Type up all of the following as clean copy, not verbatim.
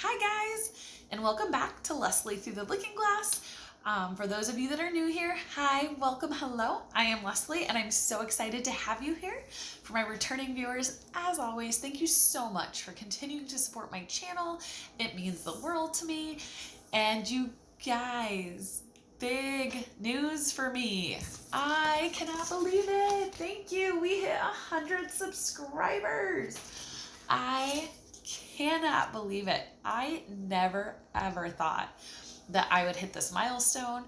Hi guys, and welcome back to Leslie Through the Looking Glass. For those of you that are new here, hi, welcome, hello. I am Leslie, and I'm so excited to have you here. For my returning viewers, as always, thank you so much for continuing to support my channel. It means the world to me. And you guys, big news for me. I cannot believe it. Thank you. We hit 100 subscribers. I cannot believe it. I never ever thought that I would hit this milestone.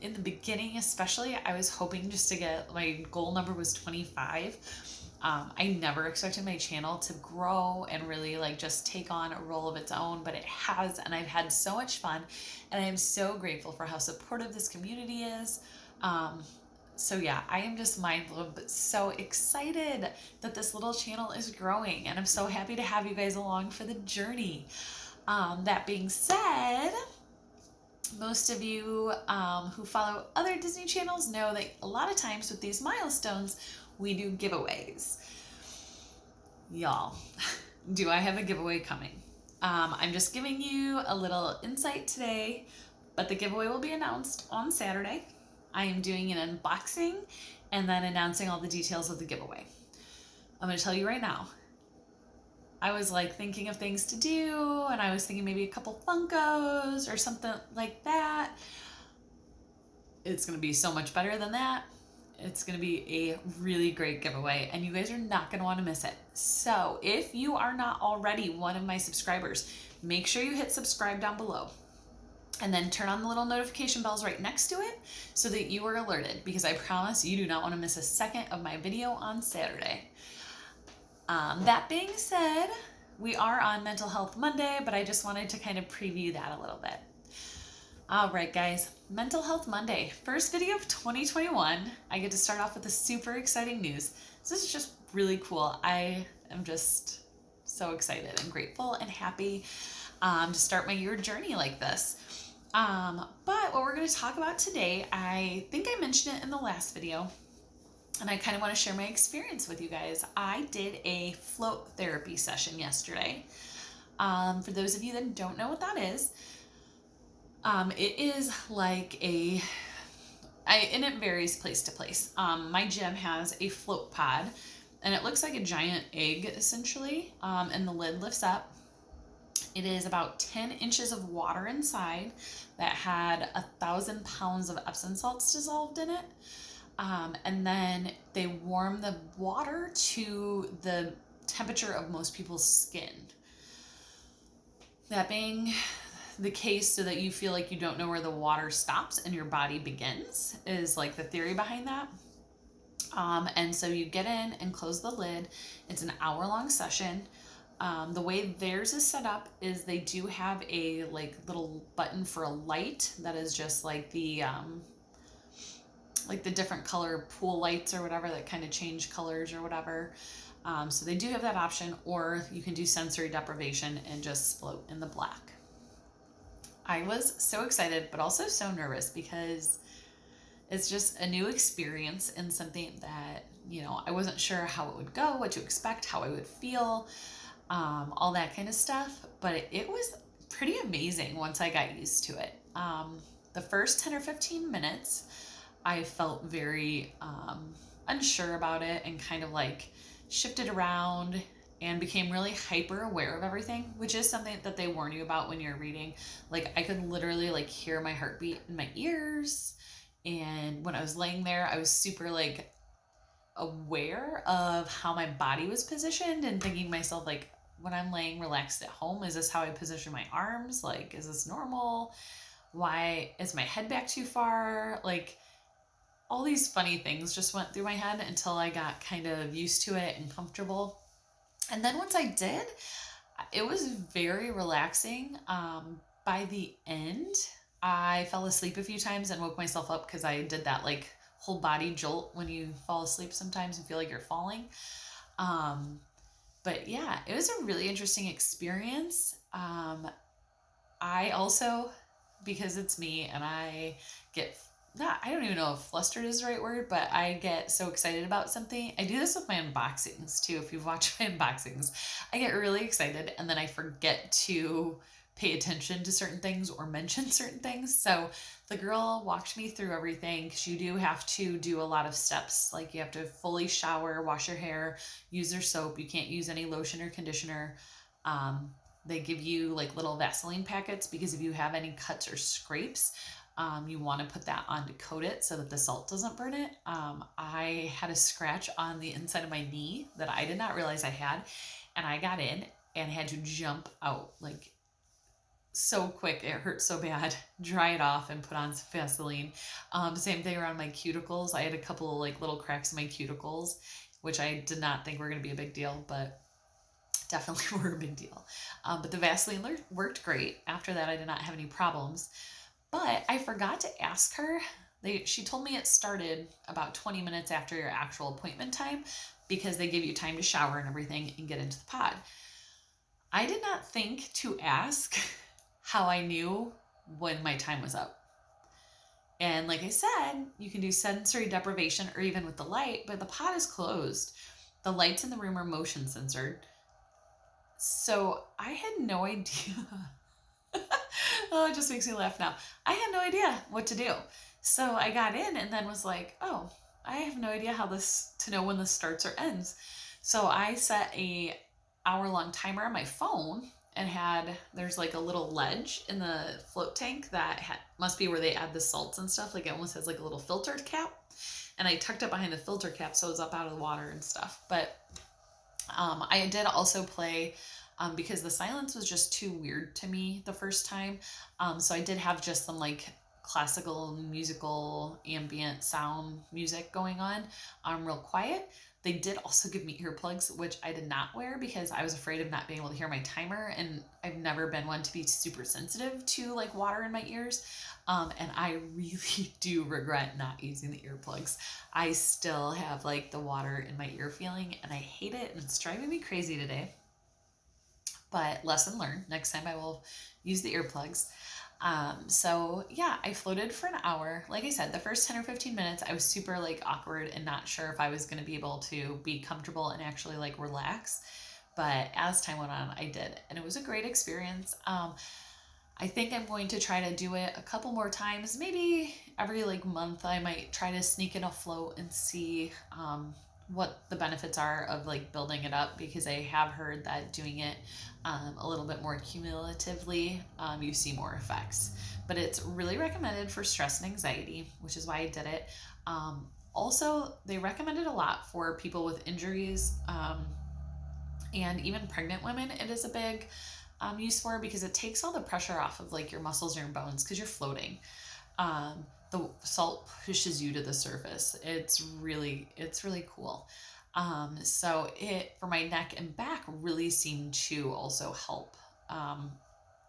In the beginning, especially, I was hoping just to get, my goal number was 25. I never expected my channel to grow and really like just take on a role of its own, but it has, and I've had so much fun, and I am so grateful for how supportive this community is. So yeah, I am just mind blown, but so excited that this little channel is growing, and I'm so happy to have you guys along for the journey. That being said, most of you who follow other Disney channels know that a lot of times with these milestones, we do giveaways. Y'all, do I have a giveaway coming? I'm just giving you a little insight today, but the giveaway will be announced on Saturday. I am doing an unboxing and then announcing all the details of the giveaway. I'm going to tell you right now, I was like thinking of things to do, and I was thinking maybe a couple Funkos or something like that. It's going to be so much better than that. It's going to be a really great giveaway, and you guys are not going to want to miss it. So if you are not already one of my subscribers, make sure you hit subscribe down below, and then turn on the little notification bells right next to it so that you are alerted, because I promise you do not want to miss a second of my video on Saturday. That being said, we are on Mental Health Monday, but I just wanted to kind of preview that a little bit. All right, guys, Mental Health Monday, first video of 2021. I get to start off with the super exciting news. This is just really cool. I am just so excited and grateful and happy to start my year journey like this. But what we're going to talk about today, I think I mentioned it in the last video, and I kind of want to share my experience with you guys. I did a float therapy session yesterday. For those of you that don't know what that is, it is like and it varies place to place. My gym has a float pod, and it looks like a giant egg essentially, and the lid lifts up. It is about 10 inches of water inside that had 1,000 pounds of Epsom salts dissolved in it. And then they warm the water to the temperature of most people's skin. That being the case, so that you feel like you don't know where the water stops and your body begins, is like the theory behind that. And so you get in and close the lid. It's an hour-long session. The way theirs is set up is they do have a like little button for a light that is just like the different color pool lights or whatever that kind of change colors or whatever. So they do have that option, or you can do sensory deprivation and just float in the black. I was so excited, but also so nervous, because it's just a new experience and something that, I wasn't sure how it would go, what to expect, how I would feel, all that kind of stuff. But it was pretty amazing once I got used to it. The first 10 or 15 minutes, I felt very unsure about it, and kind of like shifted around and became really hyper aware of everything, which is something that they warn you about when you're reading. Like, I could literally like hear my heartbeat in my ears, and when I was laying there, I was super like aware of how my body was positioned, and thinking to myself, like, when I'm laying relaxed at home, is this how I position my arms? Like, is this normal? Why is my head back too far? Like, all these funny things just went through my head until I got kind of used to it and comfortable. And then once I did, it was very relaxing. By the end, I fell asleep a few times and woke myself up, because I did that like whole body jolt when you fall asleep sometimes and feel like you're falling. But yeah, it was a really interesting experience. I also, because it's me and I get not, I don't even know if flustered is the right word, but I get so excited about something. I do this with my unboxings too. If you've watched my unboxings, I get really excited and then I forget to pay attention to certain things or mention certain things. So the girl walked me through everything because you do have to do a lot of steps. Like you have to fully shower, wash your hair, use their soap. You can't use any lotion or conditioner. They give you like little Vaseline packets because if you have any cuts or scrapes, you want to put that on to coat it so that the salt doesn't burn it. I had a scratch on the inside of my knee that I did not realize I had, and I got in and had to jump out like so quick. It hurt so bad. Dry it off and put on some Vaseline. Same thing around my cuticles. I had a couple like little cracks in my cuticles, which I did not think were going to be a big deal, but definitely were a big deal. But the Vaseline worked great. After that, I did not have any problems. But I forgot to ask her. She told me it started about 20 minutes after your actual appointment time because they give you time to shower and everything and get into the pod. I did not think to ask how I knew when my time was up. And like I said, you can do sensory deprivation or even with the light, but the pod is closed. The lights in the room are motion censored. So I had no idea. Oh, it just makes me laugh now. I had no idea what to do. So I got in and then was like, oh, I have no idea to know when this starts or ends. So I set a hour-long timer on my phone and there's like a little ledge in the float tank that must be where they add the salts and stuff. Like it almost has like a little filter cap. And I tucked it behind the filter cap so it was up out of the water and stuff. But I did also play because the silence was just too weird to me the first time. So I did have just some like classical musical ambient sound music going on, real quiet. They did also give me earplugs, which I did not wear because I was afraid of not being able to hear my timer. And I've never been one to be super sensitive to like water in my ears. And I really do regret not using the earplugs. I still have like the water in my ear feeling and I hate it and it's driving me crazy today. But lesson learned. Next time I will use the earplugs. So yeah, I floated for an hour. Like I said, the first 10 or 15 minutes, I was super like awkward and not sure if I was going to be able to be comfortable and actually like relax. But as time went on, I did. And it was a great experience. I think I'm going to try to do it a couple more times. Maybe every like month, I might try to sneak in a float and see what the benefits are of like building it up because I have heard that doing it a little bit more cumulatively, you see more effects. But it's really recommended for stress and anxiety, which is why I did it. Also, they recommend it a lot for people with injuries and even pregnant women. It is a big use for because it takes all the pressure off of like your muscles and your bones because you're floating. The salt pushes you to the surface. It's really cool. So it for my neck and back really seemed to also help.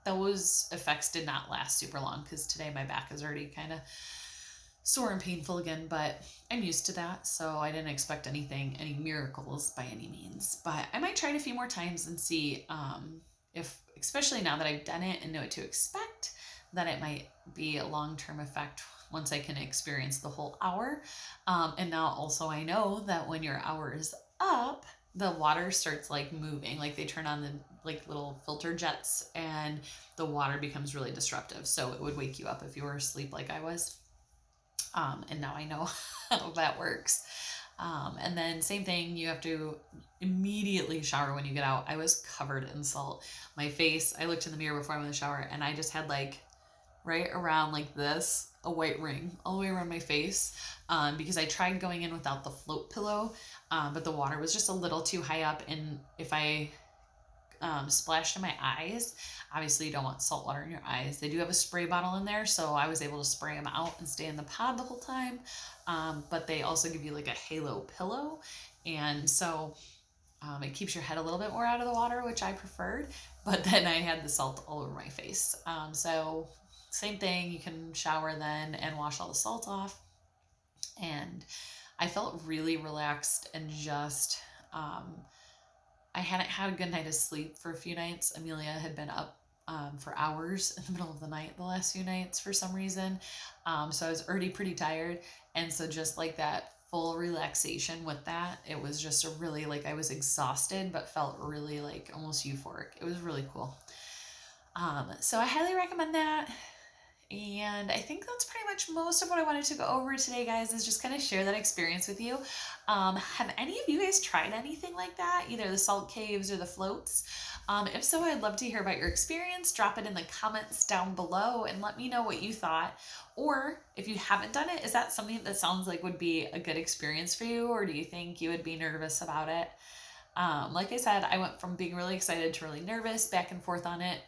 Those effects did not last super long because today my back is already kind of sore and painful again, but I'm used to that, so I didn't expect any miracles by any means. But I might try it a few more times and see if, especially now that I've done it and know what to expect, that it might be a long-term effect once I can experience the whole hour. And now also I know that when your hour is up, the water starts like moving, like they turn on the like little filter jets and the water becomes really disruptive. So it would wake you up if you were asleep like I was. And now I know how that works. And then same thing, you have to immediately shower when you get out. I was covered in salt. My face, I looked in the mirror before I went in the shower and I just had like right around like this, a white ring all the way around my face because I tried going in without the float pillow, but the water was just a little too high up. And if I splashed in my eyes, obviously you don't want salt water in your eyes. They do have a spray bottle in there, so I was able to spray them out and stay in the pod the whole time. But they also give you like a halo pillow, and so it keeps your head a little bit more out of the water, which I preferred. But then I had the salt all over my face. So same thing, you can shower then and wash all the salt off. And I felt really relaxed and just I hadn't had a good night of sleep for a few nights. Amelia had been up for hours in the middle of the night the last few nights for some reason. So I was already pretty tired. And so just like that full relaxation with that, it was just a really, like, I was exhausted, but felt really like almost euphoric. It was really cool. So I highly recommend that. And I think that's pretty much most of what I wanted to go over today, guys, is just kind of share that experience with you. Have any of you guys tried anything like that? Either the salt caves or the floats? If so, I'd love to hear about your experience. Drop it in the comments down below and let me know what you thought. Or if you haven't done it, is that something that sounds like would be a good experience for you? Or do you think you would be nervous about it? Like I said, I went from being really excited to really nervous, back and forth on it.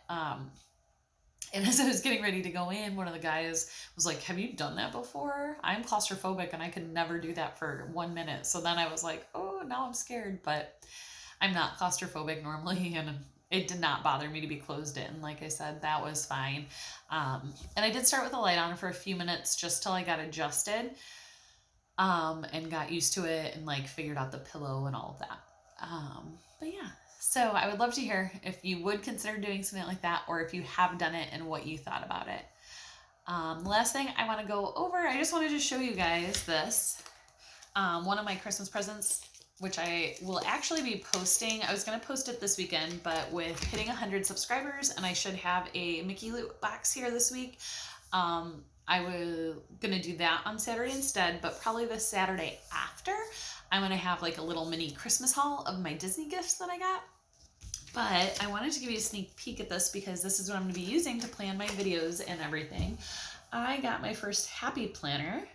And as I was getting ready to go in, one of the guys was like, have you done that before? I'm claustrophobic and I could never do that for 1 minute. So then I was like, oh, now I'm scared. But I'm not claustrophobic normally, and it did not bother me to be closed in. Like I said, that was fine. And I did start with the light on for a few minutes just till I got adjusted and got used to it and like figured out the pillow and all of that. But yeah. So I would love to hear if you would consider doing something like that, or if you have done it and what you thought about it. Last thing I want to go over, I just wanted to show you guys this. One of my Christmas presents, which I will actually be posting. I was going to post it this weekend, but with hitting 100 subscribers, and I should have a Mickey loot box here this week. I was going to do that on Saturday instead, but probably the Saturday after, I'm going to have like a little mini Christmas haul of my Disney gifts that I got. But I wanted to give you a sneak peek at this because this is what I'm going to be using to plan my videos and everything. I got my first Happy Planner,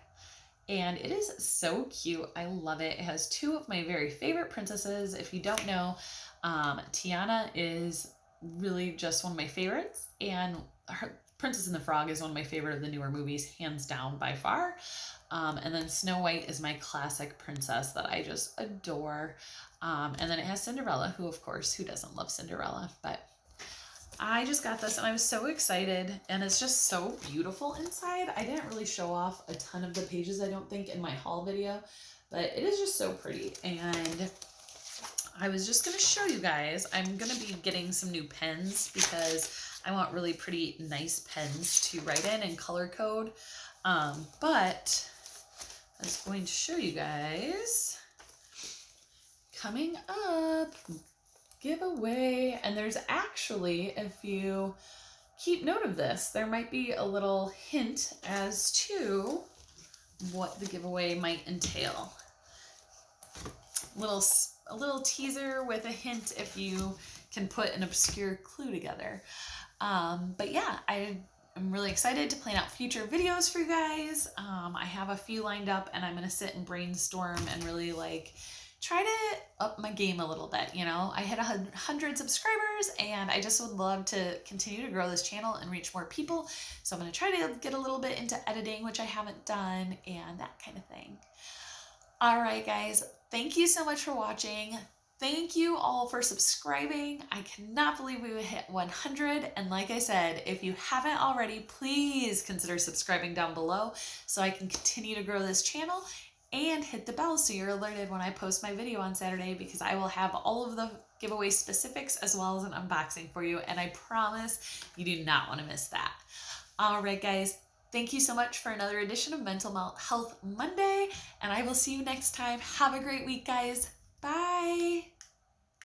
and it is so cute. I love it. It has two of my very favorite princesses. If you don't know, Tiana is really just one of my favorites, and Princess and the Frog is one of my favorite of the newer movies, hands down by far. And then Snow White is my classic princess that I just adore. And then it has Cinderella, who, of course, who doesn't love Cinderella? But I just got this and I was so excited, and it's just so beautiful inside. I didn't really show off a ton of the pages, I don't think, in my haul video, but it is just so pretty. And I was just going to show you guys, I'm going to be getting some new pens because I want really pretty, nice pens to write in and color code. But I was going to show you guys coming up giveaway, and there's actually, if you keep note of this, there might be a little hint as to what the giveaway might entail. A little teaser with a hint if you can put an obscure clue together. But yeah, I'm really excited to plan out future videos for you guys. I have a few lined up, and I'm going to sit and brainstorm and really like try to up my game a little bit. You know, I hit 100 subscribers, and I just would love to continue to grow this channel and reach more people. So I'm going to try to get a little bit into editing, which I haven't done, and that kind of thing. All right, guys, thank you so much for watching. Thank you all for subscribing. I cannot believe we hit 100. And like I said, if you haven't already, please consider subscribing down below so I can continue to grow this channel, and hit the bell so you're alerted when I post my video on Saturday, because I will have all of the giveaway specifics as well as an unboxing for you. And I promise you do not want to miss that. All right, guys. Thank you so much for another edition of Mental Health Monday, and I will see you next time. Have a great week, guys. Bye.